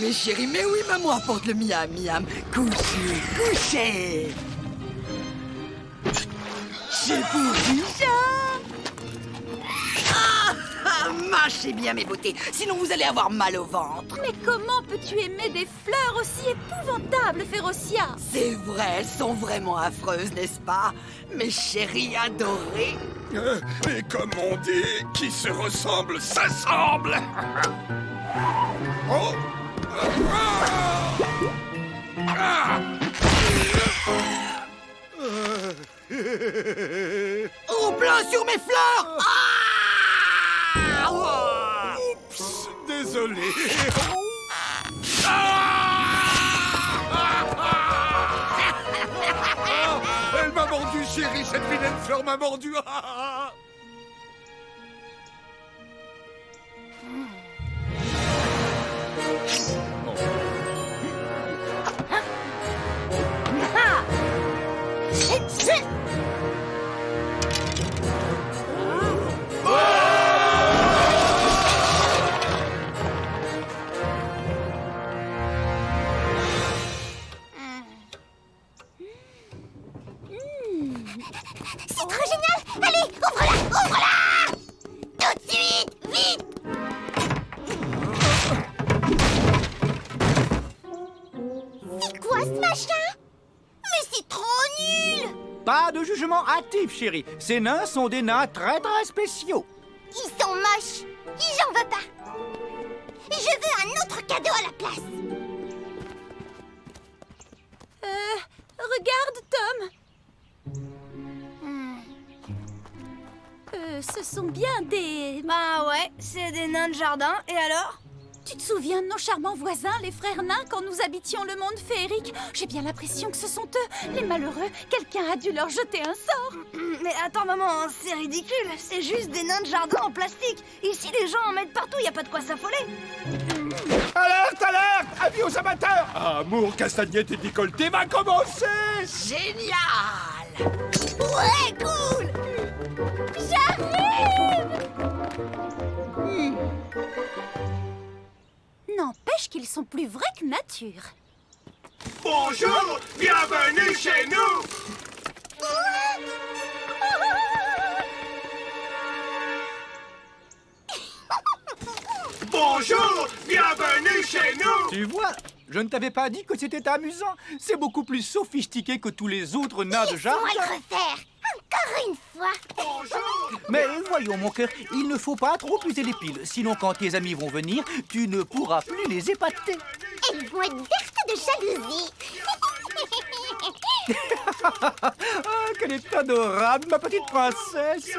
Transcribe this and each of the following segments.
mes chéris, mais oui, maman apporte le miam miam. Couchez, couchez. C'est pour du chat. Mâchez bien mes beautés, sinon vous allez avoir mal au ventre. Mais comment peux-tu aimer des fleurs aussi épouvantables, Férocia? C'est vrai, elles sont vraiment affreuses, n'est-ce pas? Mes chéris adorés. Et comme on dit, qui se ressemble s'assemble. Oh. Au plein sur mes fleurs. Oups, désolé. Elle m'a mordu, chérie, cette vilaine fleur m'a mordu. C'est trop génial! Allez, ouvre-la! Ouvre-la! Tout de suite! Vite! C'est quoi ce machin? Mais c'est trop nul! Pas de jugement hâtif, chérie. Ces nains sont des nains très très spéciaux. Ils sont moches! J'en veux pas! Je veux un autre cadeau à la place! Regarde, Tom. Ce sont bien des... Bah ouais, c'est des nains de jardin, et alors? Tu te souviens de nos charmants voisins, les frères nains, quand nous habitions le monde féerique? J'ai bien l'impression que ce sont eux, les malheureux. Quelqu'un a dû leur jeter un sort. Mais attends, maman, c'est ridicule. C'est juste des nains de jardin en plastique. Ici, les gens en mettent partout, y a pas de quoi s'affoler. Alerte, alerte! Avis aux amateurs! Amour, castagnette et décolleté va commencer! Génial. Ouais, cool! J'arrive! N'empêche qu'ils sont plus vrais que nature. Bonjour! Bienvenue chez nous! Bonjour! Bienvenue chez nous! Tu vois, je ne t'avais pas dit que c'était amusant. C'est beaucoup plus sophistiqué que tous les autres nains de jardin. Laisse-moi le refaire! Encore une fois! Bonjour! Mais voyons, mon cœur, il ne faut pas trop user les piles. Sinon, quand tes amis vont venir, tu ne pourras plus les épater. Elles vont être vertes de jalousie! Ah, qu'elle est adorable, ma petite princesse.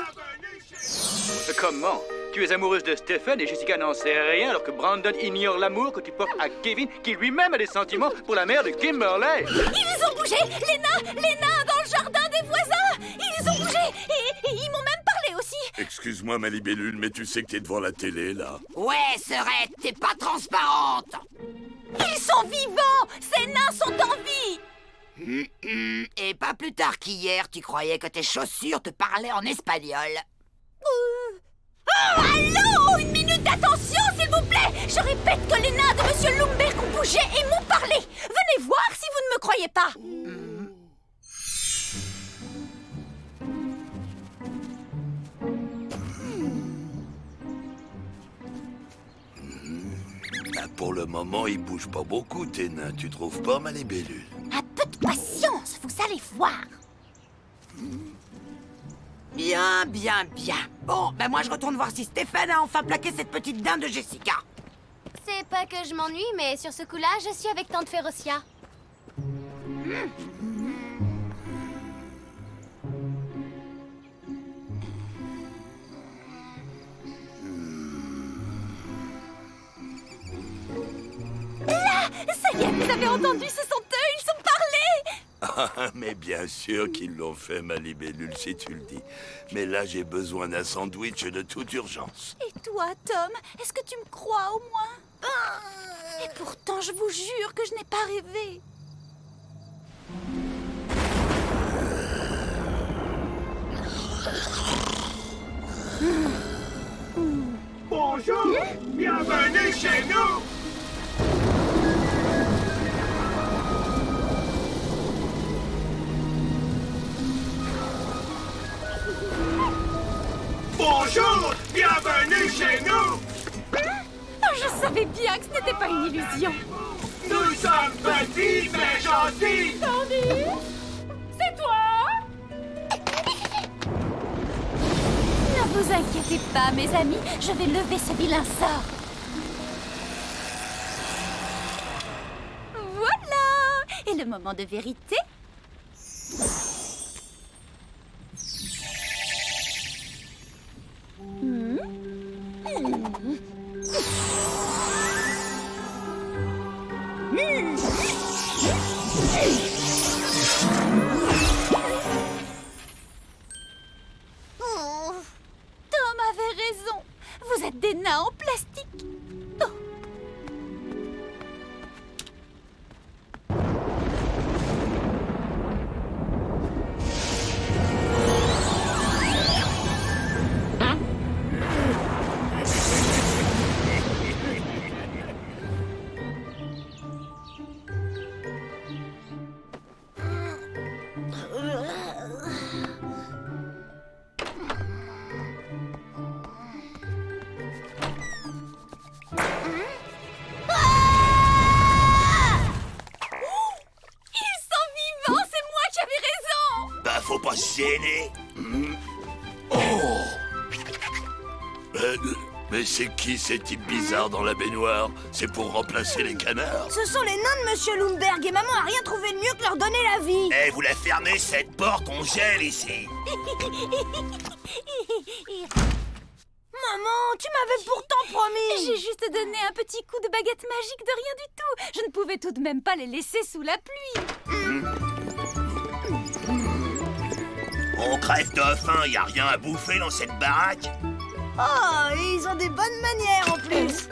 Comment? Tu es amoureuse de Stephen et Jessica n'en sait rien alors que Brandon ignore l'amour que tu portes à Kevin qui lui-même a des sentiments pour la mère de Kimberly. Ils ont bougé! Les nains dans le jardin des voisins! Ils ont bougé! Et ils m'ont même parlé aussi! Excuse-moi, ma libellule, mais tu sais que t'es devant la télé, là. Ouais, Serette, t'es pas transparente. Ils sont vivants! Ces nains sont en vie! Et pas plus tard qu'hier, tu croyais que tes chaussures te parlaient en espagnol. Oh, allô! Une minute d'attention, s'il vous plaît! Je répète que les nains de Monsieur Lumberg ont bougé et m'ont parlé! Venez voir si vous ne me croyez pas! Pour le moment, ils bougent pas beaucoup, tes nains. Tu trouves pas, ma libellule? Un peu de patience, vous allez voir! Bien, bien, bien. Bon, ben moi je retourne voir si Stéphane a enfin plaqué cette petite dinde de Jessica. C'est pas que je m'ennuie, mais sur ce coup-là, je suis avec Tante Férocia. Ça y est, vous avez entendu, ce sont eux, ils sont parlés! Ah, mais bien sûr qu'ils l'ont fait, ma libellule, si tu le dis. Mais là, j'ai besoin d'un sandwich de toute urgence. Et toi, Tom, est-ce que tu me crois au moins? Et pourtant, je vous jure que je n'ai pas rêvé. Bonjour! Bienvenue chez nous! Bonjour, bienvenue chez nous. Oh, je savais bien que ce n'était pas une illusion. Nous sommes petits mais gentils. Sandy, c'est toi? Ne vous inquiétez pas, mes amis, je vais lever ce vilain sort. Voilà! Et le moment de vérité? Tom avait raison. Vous êtes des nains en plastique. Oh. Ils sont vivants, c'est moi qui avais raison. Bah, faut pas se gêner. Oh mais c'est qui ces types bizarres dans la baignoire? C'est pour remplacer les canards? Ce sont les nains de Monsieur Lumberg et maman a rien trouvé de mieux que leur donner la vie. Eh, vous la fermez cette porte, on gèle ici. Maman, tu m'avais pourtant promis. J'ai juste donné un petit coup de baguette magique de rien du tout. Je ne pouvais tout de même pas les laisser sous la pluie. On crève de faim, y a rien à bouffer dans cette baraque? Oh, ils ont des bonnes manières en plus.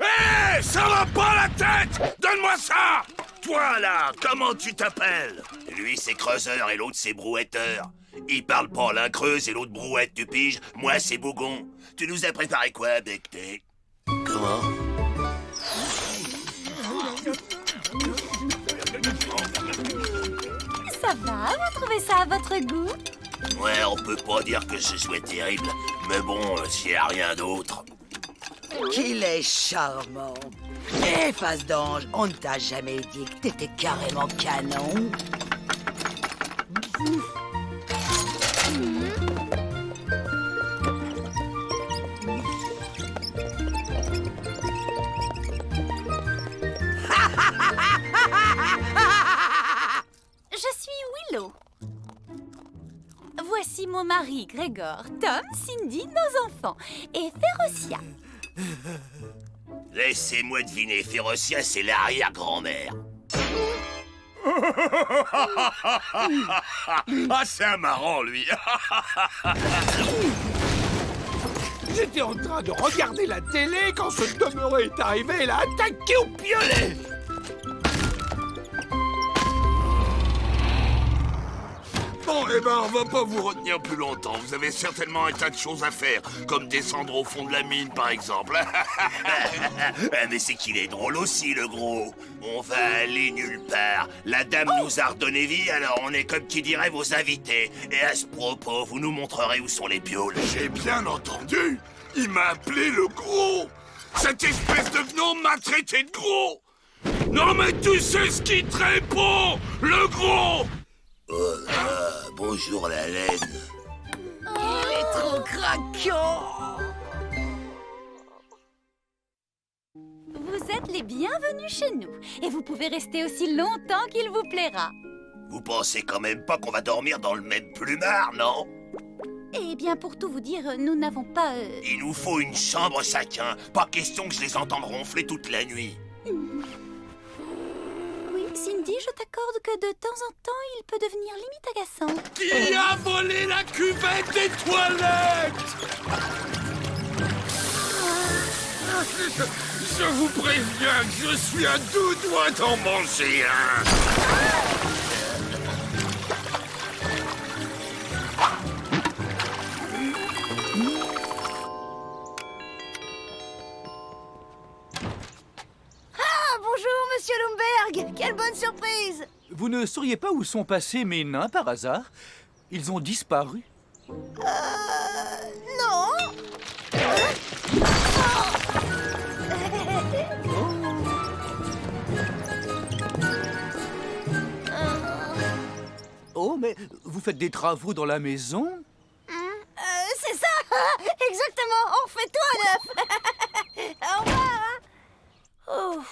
Hé, ça va pas la tête! Donne-moi ça! Toi là, comment tu t'appelles? Lui c'est creuseur et l'autre c'est brouetteur. Ils parlent pas, l'un creuse et l'autre brouette, tu piges? Moi c'est bougon. Tu nous as préparé quoi, Becté? Comment? Ça va, vous trouvez ça à votre goût? Ouais, on peut pas dire que ce soit terrible, mais bon, s'il y a rien d'autre. Qu'il est charmant. Eh, face d'ange, on ne t'a jamais dit que t'étais carrément canon. Je suis Willow. Voici mon mari, Grégor, Tom, Cindy, nos enfants, et Férocia. Laissez-moi deviner, Férocia, c'est l'arrière-grand-mère. Ah, c'est un marrant, lui. J'étais en train de regarder la télé quand ce demeuré est arrivé et l'a attaqué au piolet. Bon, eh ben, on va pas vous retenir plus longtemps. Vous avez certainement un tas de choses à faire, comme descendre au fond de la mine, par exemple. Mais c'est qu'il est drôle aussi, le gros. On va aller nulle part. La dame nous a redonné vie, alors on est comme qui dirait vos invités. Et à ce propos, vous nous montrerez où sont les pioles. J'ai bien entendu. Il m'a appelé le gros. Cette espèce de gnome m'a traité de gros. Non mais tu sais ce qui te répond, le gros. Bonjour la laine. Il est trop craquant. Vous êtes les bienvenus chez nous, et vous pouvez rester aussi longtemps qu'il vous plaira. Vous pensez quand même pas qu'on va dormir dans le même plumard, non? Eh bien, pour tout vous dire, nous n'avons pas... Il nous faut une chambre chacun. Pas question que je les entende ronfler toute la nuit. Oui, Cindy, je t'accorde que de temps en temps, il peut devenir limite agaçant. Qui a volé la cuvette des toilettes? Je vous préviens que je suis à 2 doigts d'en manger un. Ah, bonjour, Monsieur Lumberg. quelle bonne surprise! Vous ne sauriez pas où sont passés mes nains par hasard? Ils ont disparu. Non! Oh, mais vous faites des travaux dans la maison? C'est ça! Exactement! On refait tout à neuf! Au revoir! Hein. Oh.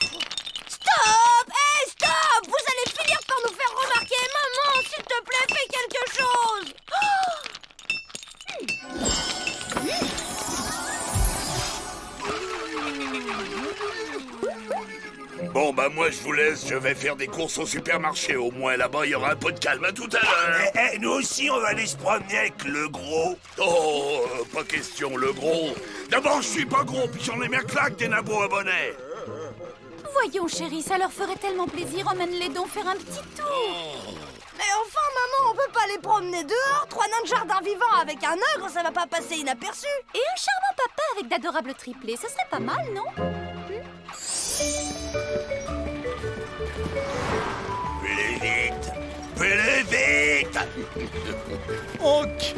Stop! Hey, stop! Vous allez finir par nous faire remarquer! Maman, s'il te plaît, fais quelque chose! Bon, bah moi je vous laisse, je vais faire des courses au supermarché. Au moins là-bas, il y aura un peu de calme. À tout à l'heure. Nous aussi, on va aller se promener avec le gros. Oh, pas question, le gros. D'abord, je suis pas gros, puis j'en ai mes claques des nabots à bonnet. Voyons, chérie, ça leur ferait tellement plaisir. Emmène-les donc faire un petit tour. Mais enfin, maman, on peut pas les promener dehors? 3 nains de jardin vivants avec un ogre, ça va pas passer inaperçu. Et un charmant papa avec d'adorables triplés, ce serait pas mal, non? Plus vite. Plus vite. Ok.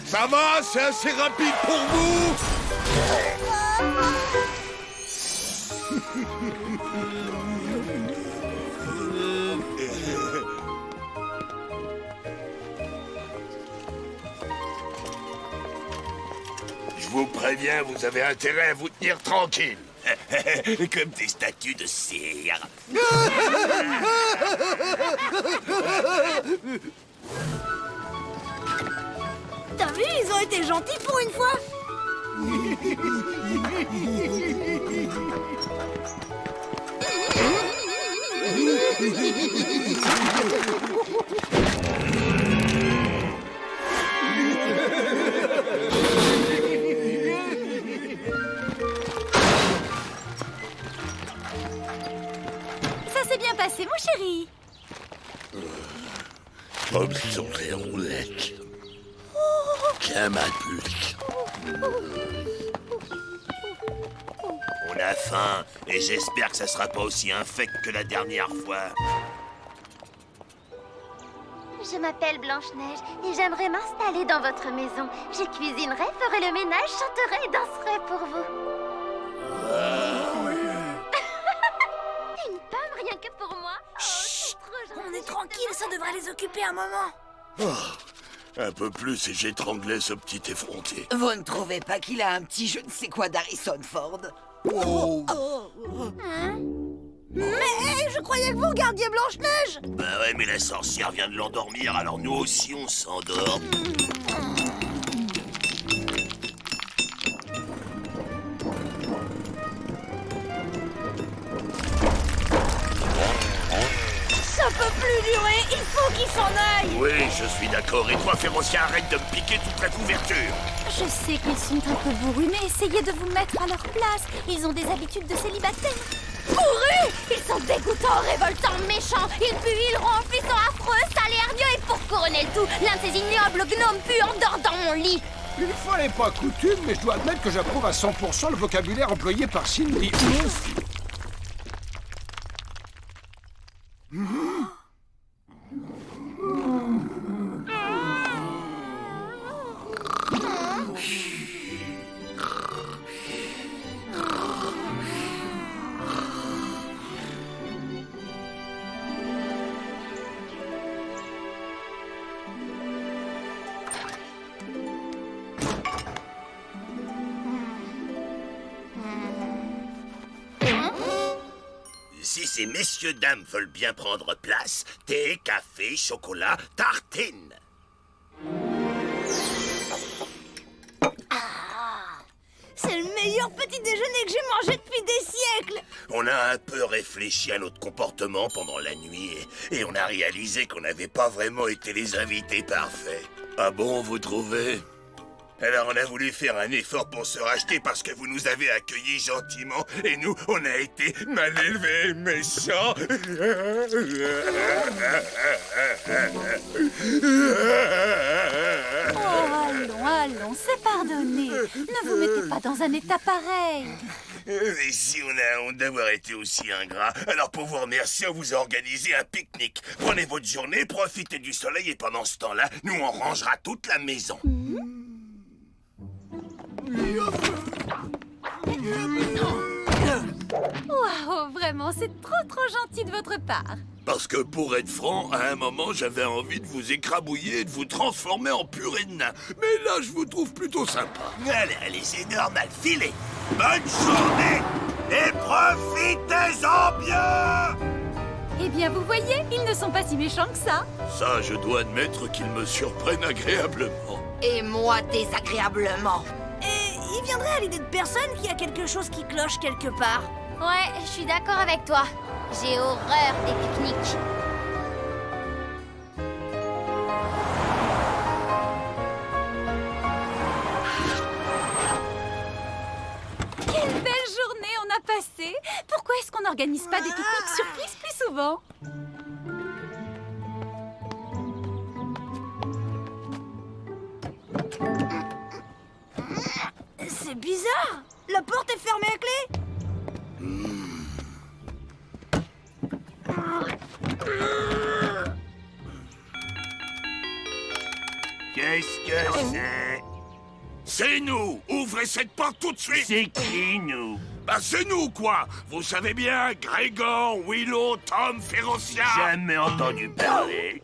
Ça va, c'est assez rapide pour vous. Je vous préviens, vous avez intérêt à vous tenir tranquille. Comme des statues de cire. T'as vu, ils ont été gentils pour une fois. Ça s'est bien passé, mon chéri. Comme sur les roulettes. Comme un pulque. On a faim, et j'espère que ça sera pas aussi infect que la dernière fois. Je m'appelle Blanche-Neige et j'aimerais m'installer dans votre maison. Je cuisinerai, ferai le ménage, chanterai et danserai pour vous. Une pomme rien que pour moi. Oh, c'est trop gentil. On est tranquille, ça devrait les occuper un moment. Un peu plus et j'étranglais ce petit effronté. Vous ne trouvez pas qu'il a un petit je ne sais quoi d'Harrison Ford? Mais je croyais que vous regardiez Blanche-Neige. Bah ouais, mais la sorcière vient de l'endormir, alors nous aussi on s'endort. Ça peut plus durer, il faut qu'il s'en aille. Oui, je suis d'accord. Et toi, Férocia, arrête de me piquer toute la couverture. Je sais qu'ils sont un peu bourrus, mais essayez de vous mettre à leur place. Ils ont des habitudes de célibataire. Bourrus! Ils sont dégoûtants, révoltants, méchants. Ils puent, ils ronflent, ils sont affreux, sales et hargneux. Et pour couronner le tout, l'un de ces ignobles gnomes puants dort dans mon lit. Une fois n'est pas coutume, mais je dois admettre que j'approuve à 100% le vocabulaire employé par Cindy. Ouf. Si ces messieurs-dames veulent bien prendre place, thé, café, chocolat, tartine. C'est le meilleur petit déjeuner que j'ai mangé depuis des siècles. On a un peu réfléchi à notre comportement pendant la nuit et on a réalisé qu'on n'avait pas vraiment été les invités parfaits. Ah bon, vous trouvez? Alors on a voulu faire un effort pour se racheter parce que vous nous avez accueillis gentiment et nous, on a été mal élevés, méchants. Oh, allons, c'est pardonné. Ne vous mettez pas dans un état pareil. Et si on a honte d'avoir été aussi ingrat, alors pour vous remercier, on vous a organisé un pique-nique. Prenez votre journée, profitez du soleil et pendant ce temps-là, nous on rangera toute la maison. Waouh, vraiment, c'est trop gentil de votre part. Parce que pour être franc, à un moment, j'avais envie de vous écrabouiller et de vous transformer en purée de nain. Mais là, je vous trouve plutôt sympa. Allez, c'est normal, filez. Bonne journée et profitez-en bien. Eh bien, vous voyez, ils ne sont pas si méchants que ça. Ça, je dois admettre qu'ils me surprennent agréablement. Et moi, désagréablement. Et il viendrait à l'idée de personne qu'il y a quelque chose qui cloche quelque part. Ouais, je suis d'accord avec toi. J'ai horreur des pique-niques. Quelle belle journée on a passée. Pourquoi est-ce qu'on n'organise pas des pique-niques surprises plus souvent? C'est bizarre. La porte est fermée à clé. Qu'est-ce que c'est? C'est nous! Ouvrez cette porte tout de suite! C'est qui, nous? Bah c'est nous, quoi! Vous savez bien, Grégor, Willow, Tom, Férocia... Jamais entendu parler.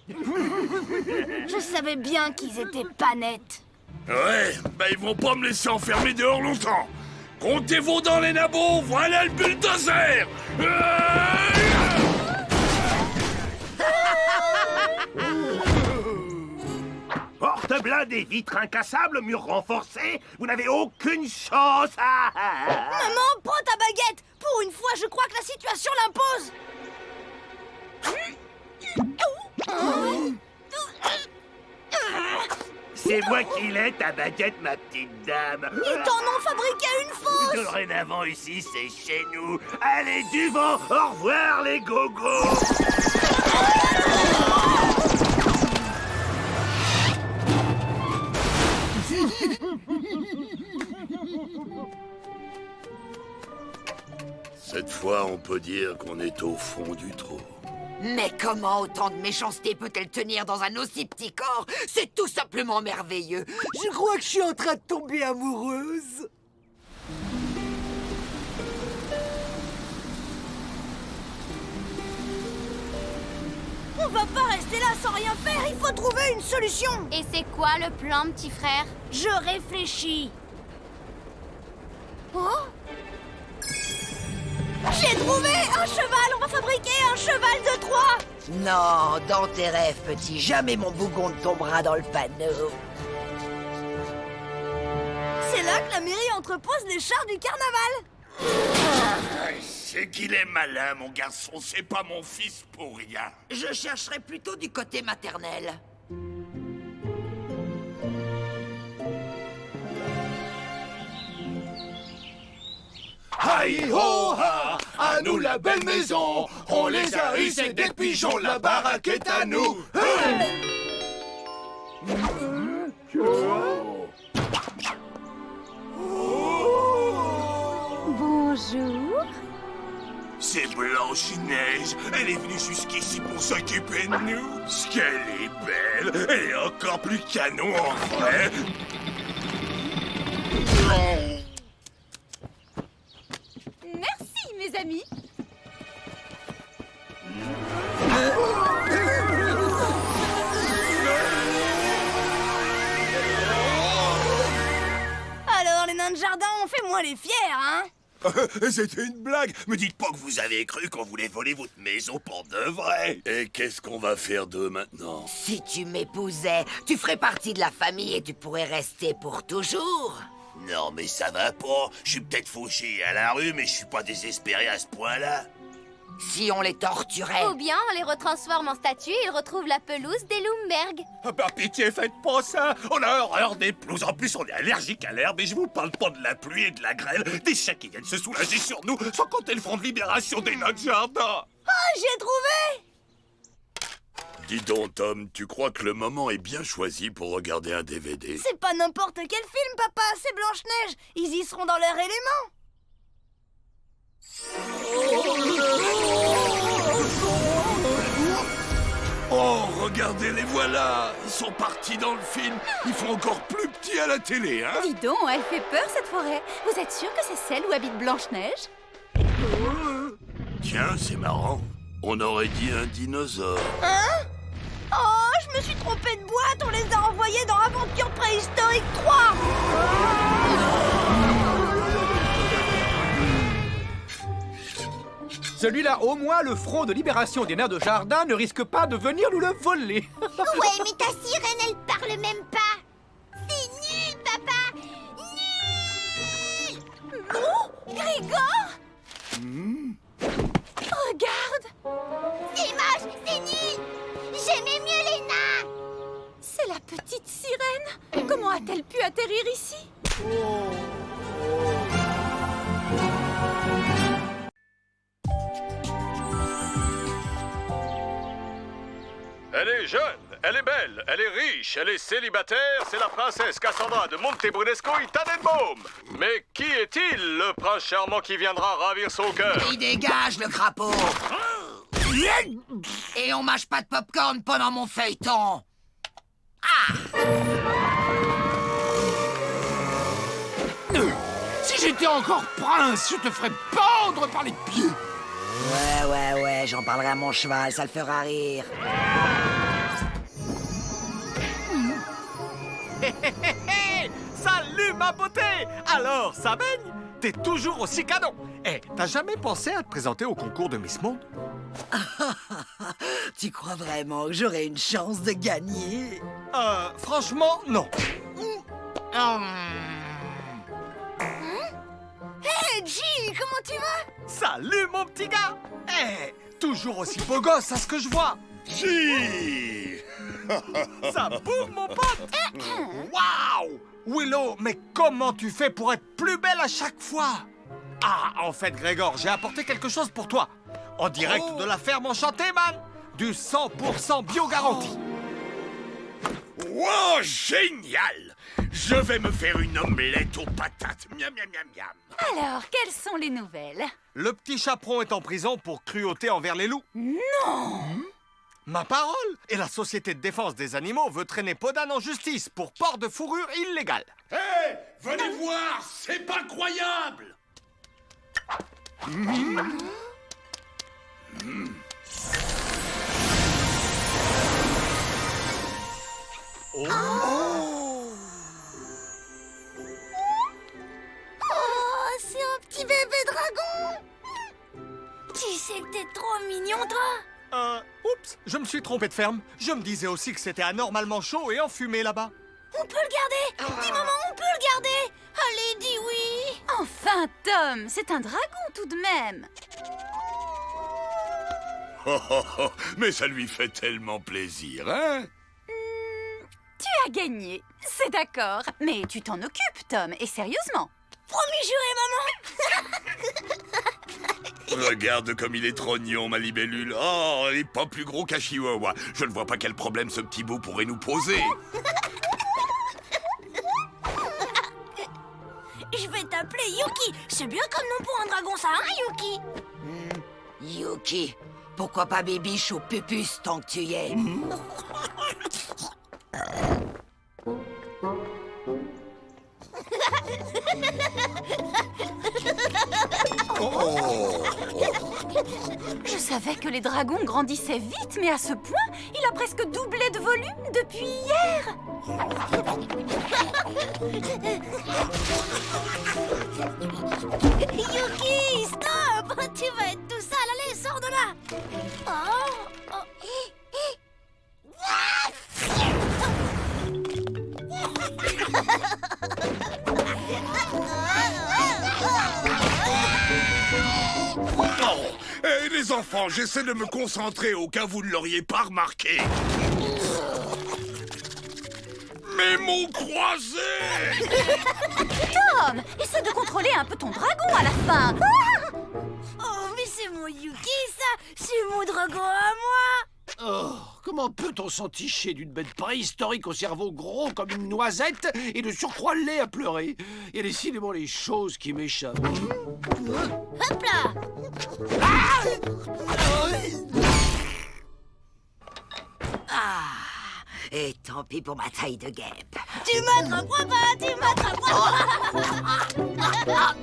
Je savais bien qu'ils étaient pas nets. Ouais, bah ils vont pas me laisser enfermer dehors longtemps! Comptez-vous dans les nabots, voilà le bulldozer! Porte blindée, vitres incassables, murs renforcés, vous n'avez aucune chance. Maman, prends ta baguette. Pour une fois, je crois que la situation l'impose. C'est moi qui l'ai, ta baguette, ma petite dame. Ils t'en ont fabriqué une fausse. Dorénavant, ici, c'est chez nous. Allez, du vent, au revoir, les gogos. Cette fois, on peut dire qu'on est au fond du trou. Mais comment autant de méchanceté peut-elle tenir dans un aussi petit corps? C'est tout simplement merveilleux. Je crois que je suis en train de tomber amoureuse. On va pas rester là sans rien faire. Il faut trouver une solution. Et c'est quoi le plan, petit frère? Je réfléchis. Oh? J'ai trouvé un cheval. On va fabriquer un cheval de Troie. Non, dans tes rêves, petit, jamais mon bougon ne tombera dans le panneau. C'est là que la mairie entrepose les chars du carnaval. C'est qu'il est malin, mon garçon. C'est pas mon fils pour rien. Je chercherai plutôt du côté maternel. Hi ho ha, à nous la belle maison. On les a eu, c'est des pigeons, la baraque est à nous. Bonjour. C'est Blanche-Neige. Elle est venue jusqu'ici pour s'occuper de nous. Ce qu'elle est belle. Elle est encore plus canon en vrai. Merci, mes amis. Alors, les nains de jardin, on fait moins les fiers, hein? C'était une blague. Me dites pas que vous avez cru qu'on voulait voler votre maison pour de vrai. Et qu'est-ce qu'on va faire d'eux maintenant? Si tu m'épousais, tu ferais partie de la famille et tu pourrais rester pour toujours. Non, mais ça va pas. Je suis peut-être fauché à la rue, mais je suis pas désespéré à ce point-là. Si on les torturait. Ou bien on les retransforme en statues et ils retrouvent la pelouse des Lumberg. Ah bah pitié, faites pas ça. On a horreur des pelouses. En plus, on est allergique à l'herbe et je vous parle pas de la pluie et de la grêle. Des chiens qui viennent se soulager sur nous, sans compter le front de libération des nains de jardin. Ah, j'ai trouvé! Dis donc, Tom, tu crois que le moment est bien choisi pour regarder un DVD? C'est pas n'importe quel film, papa, c'est Blanche-Neige. Ils y seront dans leur élément. Oh, regardez, les voilà. Ils sont partis dans le film. Ils font encore plus petits à la télé, hein? Dis donc, elle fait peur cette forêt. Vous êtes sûr que c'est celle où habite Blanche-Neige? Tiens, c'est marrant. On aurait dit un dinosaure. Hein? Oh, je me suis trompée de boîte. On les a envoyés dans Aventure Préhistorique 3. Celui-là, au moins, le front de libération des nains de jardin ne risque pas de venir nous le voler. Ouais, mais ta sirène, elle parle même pas. C'est nul, papa. Nul. Grégor! Regarde! C'est moche, c'est nul. J'aimais mieux les nains. C'est la petite sirène. Comment a-t-elle pu atterrir ici? Elle est jeune, elle est belle, elle est riche, elle est célibataire, c'est la princesse Cassandra de Montebrunesco et Tannenbaum. Mais qui est-il, le prince charmant qui viendra ravir son cœur? Il dégage, le crapaud. Et on mâche pas de popcorn pendant mon feuilleton. Si j'étais encore prince, je te ferais pendre par les pieds. Ouais, j'en parlerai à mon cheval, ça le fera rire. Salut ma beauté! Alors, ça baigne? T'es toujours aussi canon! Eh, t'as jamais pensé à te présenter au concours de Miss Monde? Tu crois vraiment que j'aurais une chance de gagner? Franchement, non. Hey, G, comment tu vas? Salut mon petit gars! Eh, toujours aussi beau gosse à ce que je vois! Si. Ça boum mon pote! Waouh! Willow, mais comment tu fais pour être plus belle à chaque fois? Ah, en fait, Grégor, j'ai apporté quelque chose pour toi. En direct de la ferme enchantée, man! Du 100% bio garanti. Wow, génial! Je vais me faire une omelette aux patates. Miam, miam, miam, miam. Alors, quelles sont les nouvelles? Le petit chaperon est en prison pour cruauté envers les loups. Non! Ma parole! Et la Société de défense des animaux veut traîner Podane en justice pour port de fourrure illégale. Hé, venez voir, c'est pas croyable! Oh, c'est un petit bébé dragon. Tu sais que t'es trop mignon, toi. Oups, je me suis trompé de ferme. Je me disais aussi que c'était anormalement chaud et enfumé là-bas. On peut le garder. Dis, maman, on peut le garder. Allez, dis oui. Enfin, Tom, c'est un dragon tout de même. Mais ça lui fait tellement plaisir, hein? Tu as gagné, c'est d'accord. Mais tu t'en occupes, Tom, et sérieusement. Promis juré, maman. Regarde comme il est trognon, ma libellule. Oh, il est pas plus gros qu'un chihuahua. Je ne vois pas quel problème ce petit bout pourrait nous poser. Je vais t'appeler Yuki. C'est bien comme nom pour un dragon, ça, hein, Yuki? Yuki, pourquoi pas Bébiche ou Pupus tant que tu y es? Je savais que les dragons grandissaient vite, mais à ce point, il a presque doublé de volume depuis hier. Yuki, stop. Tu vas être tout sale. Allez, sors de là. Oh. Oh, et les les enfants, j'essaie de me concentrer au cas où vous ne l'auriez pas remarqué. Mes mots croisés! Tom, essaie de contrôler un peu ton dragon à la fin. Oh, mais c'est mon Yuki, ça! C'est mon dragon à moi! Oh, comment peut-on s'enticher d'une bête préhistorique au cerveau gros comme une noisette et de surcroît le lait à pleurer? Il y a décidément les choses qui m'échappent. Hop là! Et tant pis pour ma taille de guêpe. Tu m'attraperas pas! Tu m'attraperas pas!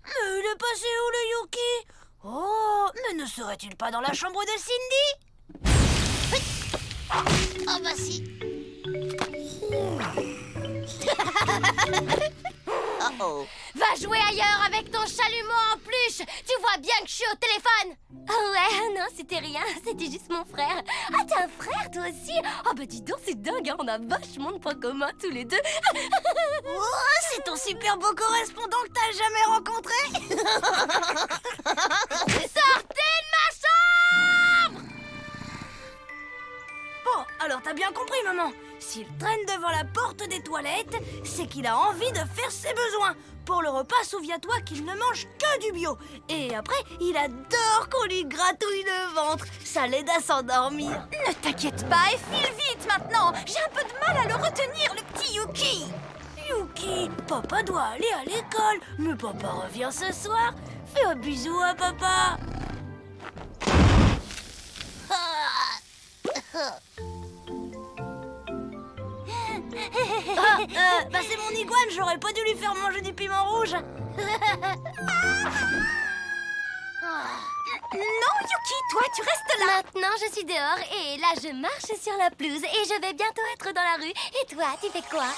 Mais il est passé où le Yuki? Oh, mais ne serait-il pas dans la chambre de Cindy? Oh bah si. Oh. Va jouer ailleurs avec ton chalumeau en peluche. Tu vois bien que je suis au téléphone. Oh ouais, non, c'était rien, c'était juste mon frère. Ah, t'as un frère toi aussi? Oh bah dis donc, c'est dingue, hein, on a vachement de points communs tous les deux. Oh, c'est ton super beau correspondant que t'as jamais rencontré. Sortez de ma chambre! Bon, alors t'as bien compris, maman. S'il traîne devant la porte des toilettes, c'est qu'il a envie de faire ses besoins. Pour le repas, souviens-toi qu'il ne mange que du bio. Et après, il adore qu'on lui gratouille le ventre. Ça l'aide à s'endormir. Ne t'inquiète pas et file vite maintenant. J'ai un peu de mal à le retenir, le petit Yuki. Yuki, papa doit aller à l'école. Mais papa revient ce soir. Fais un bisou à papa. Bah c'est mon iguane, j'aurais pas dû lui faire manger du piment rouge. Non, Yuki, toi, tu restes là. Maintenant, je suis dehors et là, je marche sur la pelouse et je vais bientôt être dans la rue. Et toi, tu fais quoi?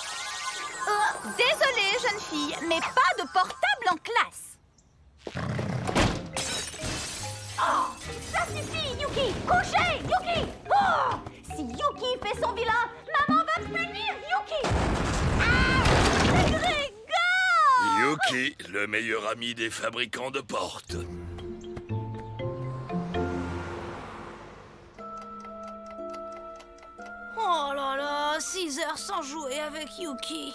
Oh, désolée, jeune fille, mais pas de portable en classe. Oh, ça suffit, Yuki. Couchez, Yuki. Oh, si Yuki fait son vilain, maman va punir Yuki. Ah, Grégor! Yuki, le meilleur ami des fabricants de portes. Oh là là, 6 heures sans jouer avec Yuki.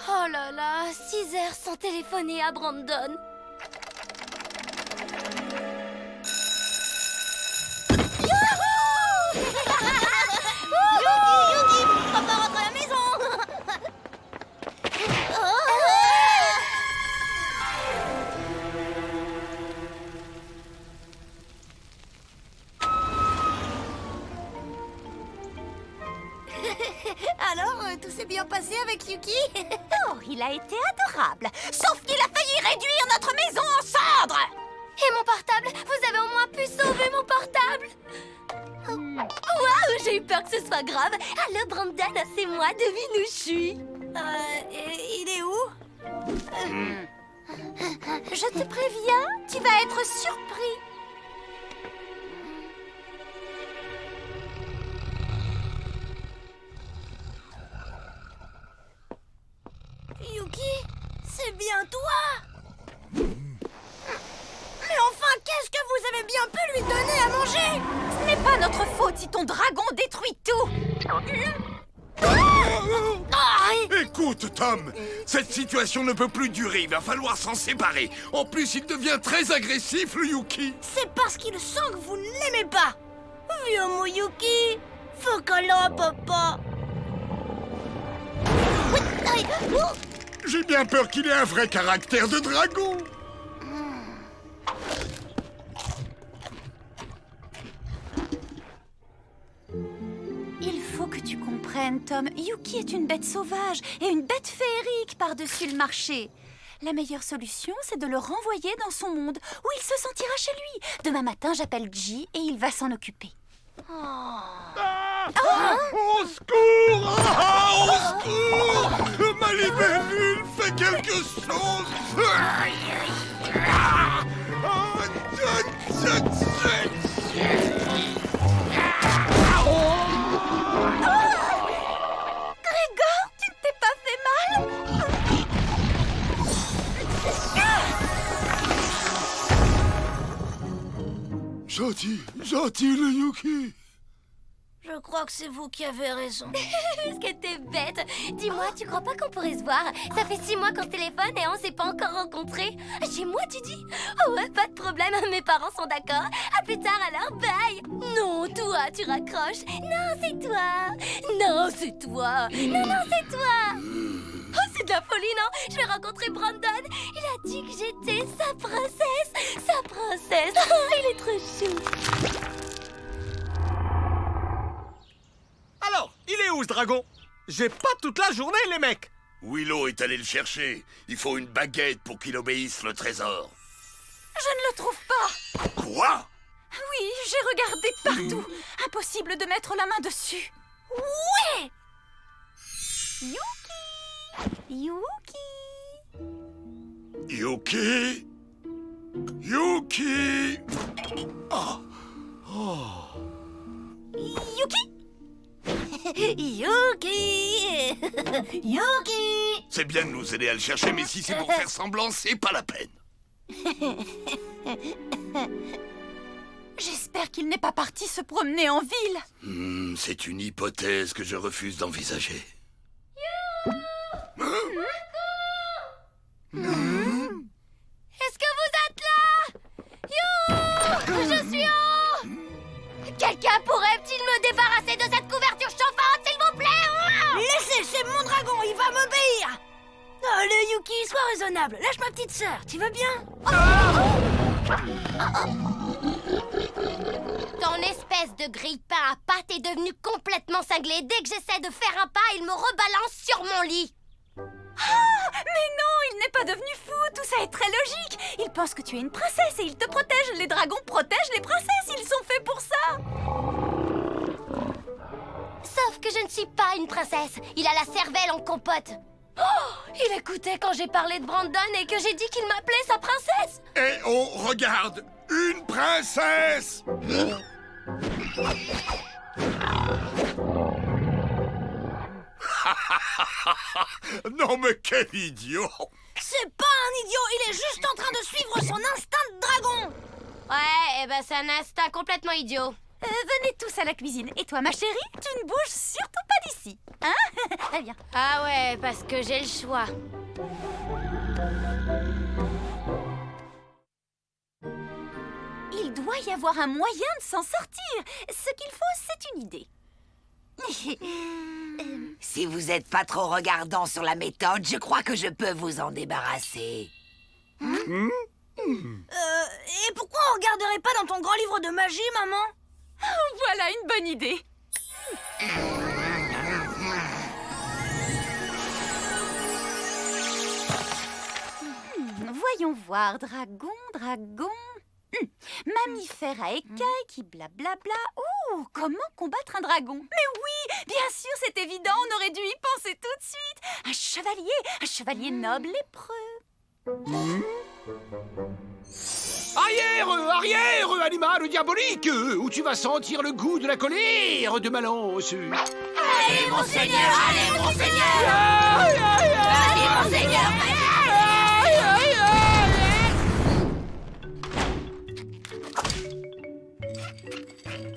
Oh là là, 6 heures sans téléphoner à Brandon. Yuki, papa rentre à la maison. Alors, tout s'est bien passé avec Yuki? Oh, il a été adorable. Sauf qu'il a failli réduire notre maison en cendres. Et mon portable? Vous avez au moins pu sauver mon portable? Waouh, j'ai eu peur que ce soit grave. Allô, Brandon, c'est moi, devine où je suis. Il est où? Je te préviens, tu vas être surpris. Yuki, c'est bien toi? Mais enfin, qu'est-ce que vous avez bien pu lui donner à manger? Ce n'est pas notre faute si ton dragon détruit tout. Écoute, Tom, cette situation ne peut plus durer. Il va falloir s'en séparer. En plus, il devient très agressif, le Yuki. C'est parce qu'il sent que vous ne l'aimez pas. Viens, mon Yuki. Fais un câlin à papa. J'ai bien peur qu'il ait un vrai caractère de dragon. Il faut que tu comprennes, Tom. Yuki est une bête sauvage et une bête féerique par-dessus le marché. La meilleure solution, c'est de le renvoyer dans son monde, où il se sentira chez lui. Demain matin, j'appelle G et il va s'en occuper. Au secours! Au secours! Ma libellule fait quelque chose! Gentil le Yuki. Je crois que c'est vous qui avez raison. Est-ce que t'es bête? Dis-moi, tu crois pas qu'on pourrait se voir? Ça fait 6 mois qu'on se téléphone et on s'est pas encore rencontrés. Chez moi, tu dis? Oh ouais, pas de problème, mes parents sont d'accord. À plus tard alors, bye. Non, toi, tu raccroches. Non, c'est toi. Non, c'est toi. Non, c'est toi. Oh, c'est de la folie, non? Je vais rencontrer Brandon. Il a dit que j'étais sa princesse. Sa princesse. Oh, il est trop chou. Alors, il est où ce dragon? J'ai pas toute la journée, les mecs. Willow est allé le chercher. Il faut une baguette pour qu'il obéisse le trésor. Je ne le trouve pas. Quoi? Oui, j'ai regardé partout. Impossible de mettre la main dessus. Ouais! Yuki? Yuki? Oh. Yuki? Yuki! Yuki! C'est bien de nous aider à le chercher, mais si c'est pour faire semblant, c'est pas la peine. J'espère qu'il n'est pas parti se promener en ville. C'est une hypothèse que je refuse d'envisager. Est-ce que vous êtes là? Je suis en haut. Quelqu'un pourrait-il me débarrasser de cette couverture chauffante, s'il vous plaît? Laissez, c'est mon dragon, il va m'obéir! Oh, le Yuki, sois raisonnable. Lâche ma petite sœur, tu veux bien? Ton espèce de grille-pain à pattes est devenu complètement cinglé. Dès que j'essaie de faire un pas, il me rebalance sur mon lit. Ah, mais non, il n'est pas devenu fou. Tout ça est très logique. Il pense que tu es une princesse et il te protège. Les dragons protègent les princesses. Ils sont faits pour ça. Sauf que je ne suis pas une princesse. Il a la cervelle en compote. Oh, il écoutait quand j'ai parlé de Brandon et que j'ai dit qu'il m'appelait sa princesse. Et on regarde une princesse. Non mais quel idiot! C'est pas un idiot, il est juste en train de suivre son instinct de dragon. Ouais, c'est un instinct complètement idiot. Venez tous à la cuisine. Et toi, ma chérie, tu ne bouges surtout pas d'ici. Hein? Très bien. Ah ouais, parce que j'ai le choix. Il doit y avoir un moyen de s'en sortir. Ce qu'il faut, c'est une idée. Si vous n'êtes pas trop regardant sur la méthode, je crois que je peux vous en débarrasser. Et pourquoi on regarderait pas dans ton grand livre de magie, maman? Voilà une bonne idée. Voyons voir, dragon. Mammifère à écailles qui blablabla. Oh, comment combattre un dragon? Mais oui, bien sûr, c'est évident, on aurait dû y penser tout de suite. Un chevalier noble lépreux. Arrière, animal diabolique, où tu vas sentir le goût de la colère de Malance. Allez, mon seigneur, allez, mon seigneur! Allez, mon seigneur!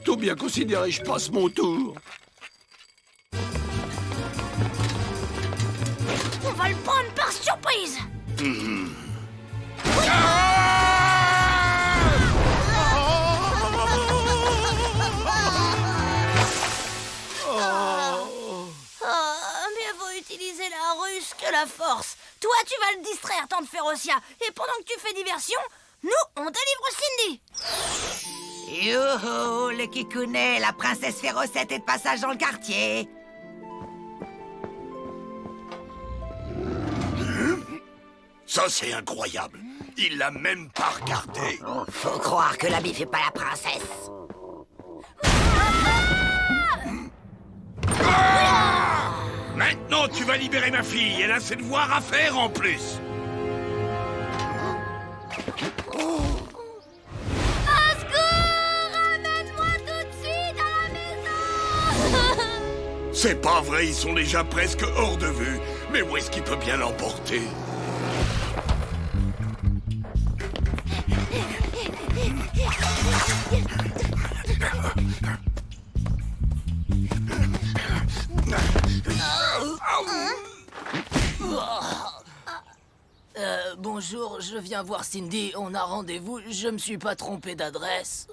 Tout bien considéré, je passe mon tour. On va le prendre par surprise! Mieux vaut utiliser la ruse que la force. Toi, tu vas le distraire, tante Férocia. Et pendant que tu fais diversion, nous, on délivre Cindy. Youhou, le Kikounet, la princesse Férocette est de passage dans le quartier. Ça, c'est incroyable. Il l'a même pas regardé. Faut croire que l'habit fait pas la princesse. Maintenant, tu vas libérer ma fille. Elle a ses devoirs à faire en plus. Au secours! Ramène-moi tout de suite à la maison! C'est pas vrai, ils sont déjà presque hors de vue. Mais où est-ce qu'il peut bien l'emporter? Bonjour, je viens voir Cindy. On a rendez-vous. Je me suis pas trompé d'adresse.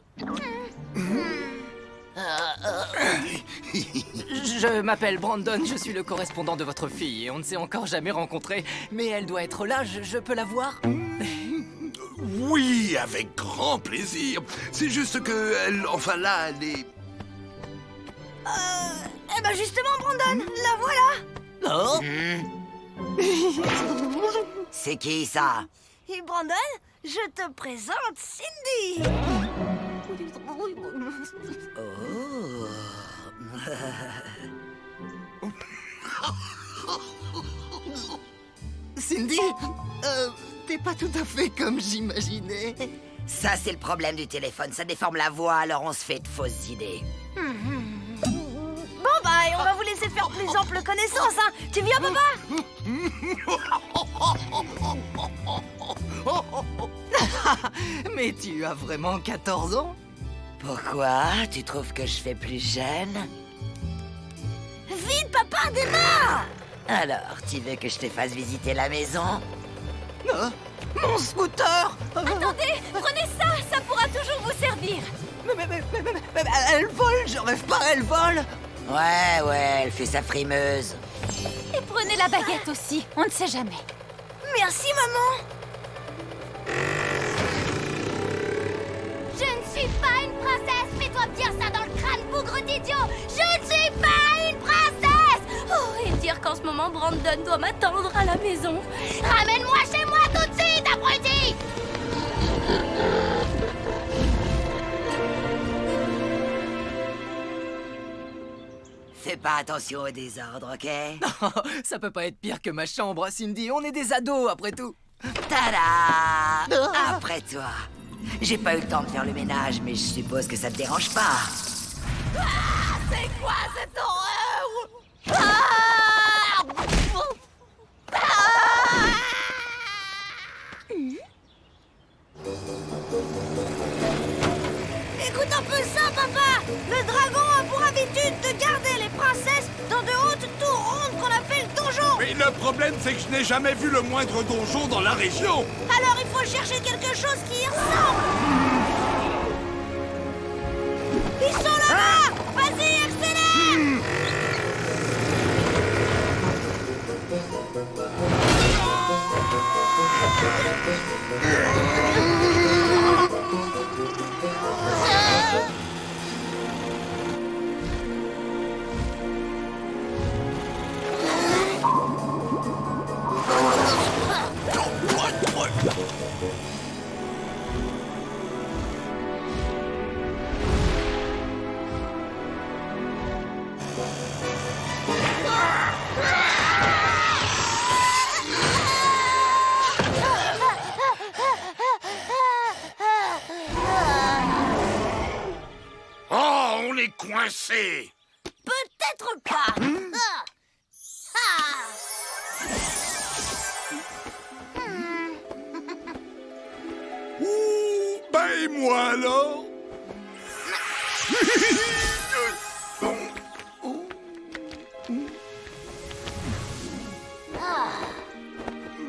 Je m'appelle Brandon, je suis le correspondant de votre fille et on ne s'est encore jamais rencontrés. Mais elle doit être là, je peux la voir? Oui, avec grand plaisir. C'est juste que elle, enfin là, elle est... Eh ben justement, Brandon, la voilà. Oh. C'est qui ça? Et Brandon, je te présente Cindy. Cindy, t'es pas tout à fait comme j'imaginais. Ça, c'est le problème du téléphone. Ça déforme la voix, alors on se fait de fausses idées. Bon bah, et on va vous laisser faire plus ample connaissance, hein. Tu viens, papa? Mais tu as vraiment 14 ans? Pourquoi? Tu trouves que je fais plus jeune? Vite, papa, démarre! Alors, tu veux que je te fasse visiter la maison? Mon scooter! Attendez, prenez ça, ça pourra toujours vous servir. Mais elle vole, je rêve pas, elle vole! Ouais, elle fait sa frimeuse. Et prenez la baguette aussi, on ne sait jamais. Merci, maman. Je ne suis pas une princesse. Mets-toi bien ça dans le crâne, bougre d'idiot. Je ne suis pas une princesse. Oh, et dire qu'en ce moment, Brandon doit m'attendre à la maison. Ramène-moi chez moi tout de suite, abruti! Fais pas attention au désordre, ok? Ça peut pas être pire que ma chambre, Cindy. On est des ados, après tout. Tada! Après toi. J'ai pas eu le temps de faire le ménage, mais je suppose que ça te dérange pas. C'est quoi cette horreur? Écoute un peu ça, papa. Le dragon a pour habitude de garder les princesses dans de hautes tours rondes qu'on appelle donjons. Mais le problème, c'est que je n'ai jamais vu le moindre donjon dans la région. Alors il faut chercher quelque chose qui y ressemble. Ils sont là-bas. Vas-y, accélère. Oh, on est coincé. Peut-être pas. Ouh, bah et moi alors?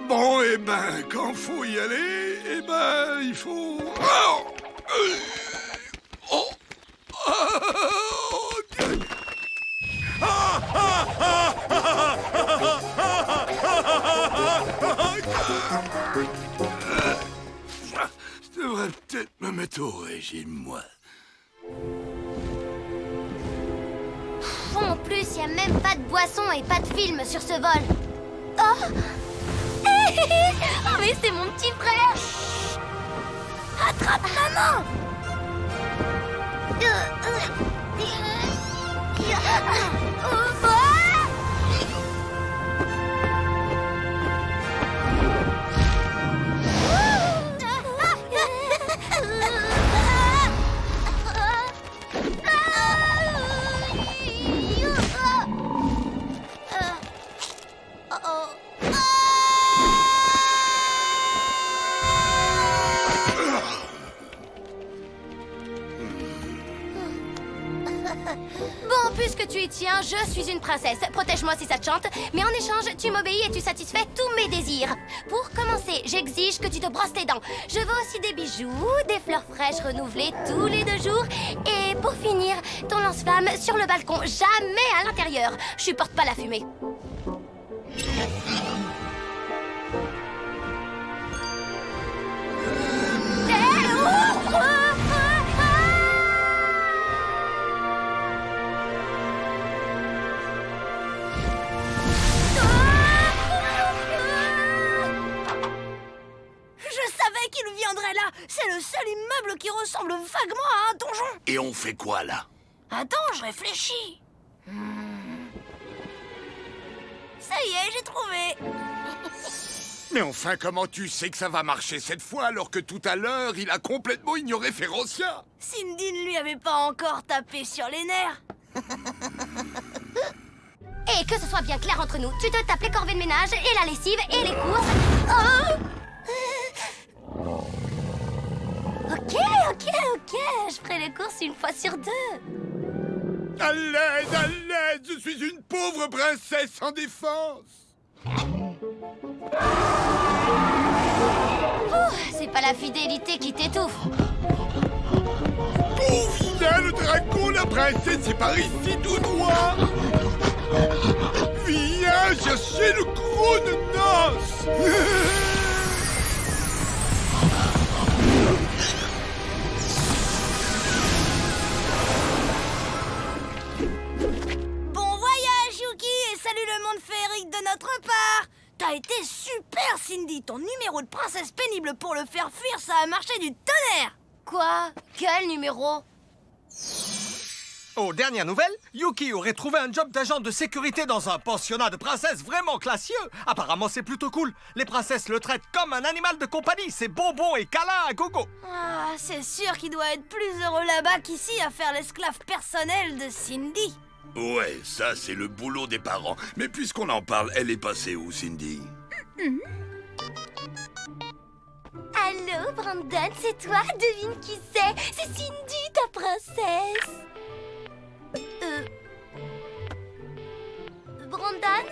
Bon, eh ben, quand faut y aller, eh ben, il faut... Oh! Oh! Je devrais peut-être me mettre au régime, moi. En plus, il n'y a même pas de boisson et pas de film sur ce vol. Oh, oh mais c'est mon petit frère. Attrape maman. Bon, puisque que tu y tiens, je suis une princesse. Protège-moi si ça te chante, mais en échange, tu m'obéis et tu satisfais tous mes désirs. Pour commencer, j'exige que tu te brosses les dents. Je veux aussi des bijoux, des fleurs fraîches renouvelées tous les 2 jours. Et pour finir, ton lance-flamme sur le balcon, jamais à l'intérieur. Je supporte pas la fumée. Qu'il viendrait là. C'est le seul immeuble qui ressemble vaguement à un donjon. Et on fait quoi, là? Attends, je réfléchis. Ça y est, j'ai trouvé. Mais enfin, comment tu sais que ça va marcher cette fois alors que tout à l'heure, il a complètement ignoré Férocia? Cindy ne lui avait pas encore tapé sur les nerfs. Et que ce soit bien clair entre nous, tu te tapes les corvées de ménage et la lessive et les courses. Oh! Ok, je ferai les courses 1 fois sur 2. À l'aide, je suis une pauvre princesse sans défense. C'est pas la fidélité qui t'étouffe. Viens, le dragon, la princesse, c'est par ici tout droit. Viens chercher le gros de noces. Salut le monde féerique de notre part. T'as été super, Cindy. Ton numéro de princesse pénible pour le faire fuir, ça a marché du tonnerre. Quoi? Quel numéro? Aux dernières nouvelles, Yuki aurait trouvé un job d'agent de sécurité dans un pensionnat de princesses vraiment classieux. Apparemment, c'est plutôt cool. Les princesses le traitent comme un animal de compagnie. C'est bonbons et câlins à gogo. Ah, c'est sûr qu'il doit être plus heureux là-bas qu'ici à faire l'esclave personnel de Cindy. Ouais, ça, c'est le boulot des parents. Mais puisqu'on en parle, elle est passée où, Cindy? Allô, Brandon, c'est toi? Devine qui c'est? C'est Cindy, ta princesse. Brandon?